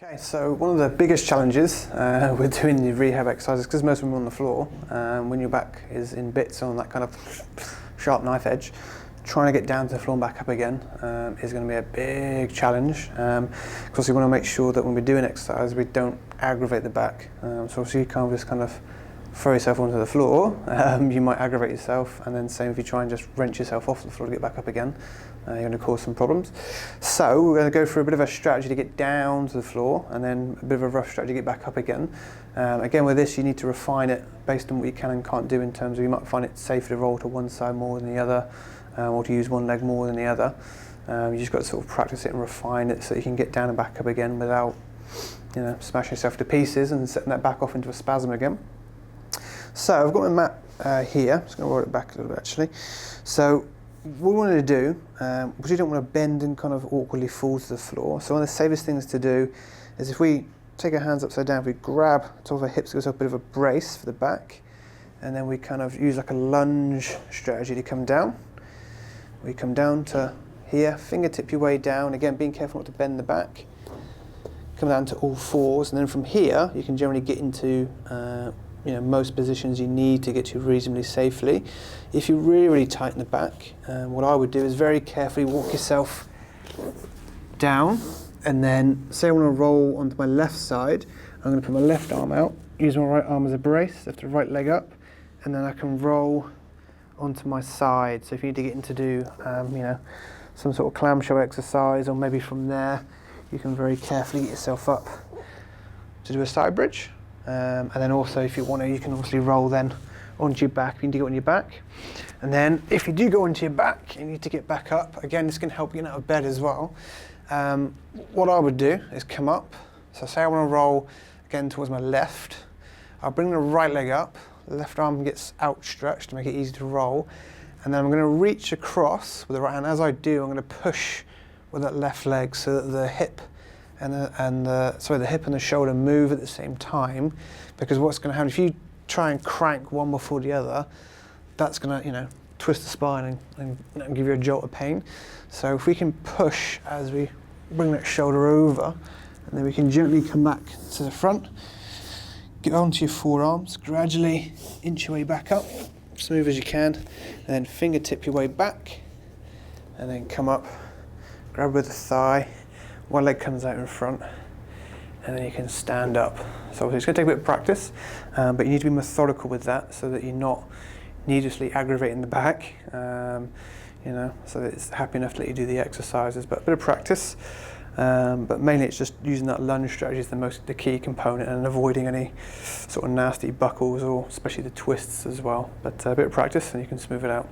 Okay, so one of the biggest challenges with doing the rehab exercises, because most of them are on the floor, when your back is in bits on that kind of sharp knife edge, trying to get down to the floor and back up again is going to be a big challenge. Because we want to make sure that when we're doing exercise, we don't aggravate the back. So obviously you can't just kind of throw yourself onto the floor, you might aggravate yourself, and then same if you try and just wrench yourself off the floor to get back up again, you're going to cause some problems. So we're going to go through a bit of a strategy to get down to the floor, and then a bit of a rough strategy to get back up again. Again, with this you need to refine it based on what you can and can't do, in terms of you might find it safer to roll to one side more than the other, or to use one leg more than the other. You just got to sort of practice it and refine it so you can get down and back up again without, smashing yourself to pieces and setting that back off into a spasm again. So I've got my mat here. I'm just going to roll it back a little bit actually. So what we want to do, because you don't want to bend and kind of awkwardly fall to the floor, so one of the safest things to do is if we take our hands upside down, if we grab top of our hips, gives us a bit of a brace for the back, and then we kind of use like a lunge strategy to come down. We come down to here, fingertip your way down, again being careful not to bend the back. Come down to all fours, and then from here you can generally get into most positions you need to get to reasonably safely. If you really tighten the back, what I would do is very carefully walk yourself down, and then say I want to roll onto my left side, I'm going to put my left arm out, use my right arm as a brace, lift the right leg up, and then I can roll onto my side. So if you need to get into do some sort of clamshell exercise, or maybe from there you can very carefully get yourself up to do a side bridge. And then also if you want to, you can obviously roll then onto your back. You need to go on your back, and then if you do go onto your back, you need to get back up. Again, this can help you get out of bed as well. What I would do is come up. So say I want to roll again towards my left. I'll bring the right leg up, the left arm gets outstretched to make it easy to roll, and then I'm going to reach across with the right hand. As I do, I'm going to push with that left leg so that the hip the hip and the shoulder move at the same time, because what's going to happen if you try and crank one before the other, that's going to twist the spine and give you a jolt of pain. So if we can push as we bring that shoulder over, and then we can gently come back to the front, get onto your forearms, gradually inch your way back up, smooth as you can, and then fingertip your way back, and then come up, grab with the thigh. One leg comes out in front, and then you can stand up. So obviously it's going to take a bit of practice, but you need to be methodical with that so that you're not needlessly aggravating the back, so that it's happy enough to let you do the exercises, but a bit of practice. But mainly it's just using that lunge strategy is the key component, and avoiding any sort of nasty buckles, or especially the twists as well. But a bit of practice and you can smooth it out.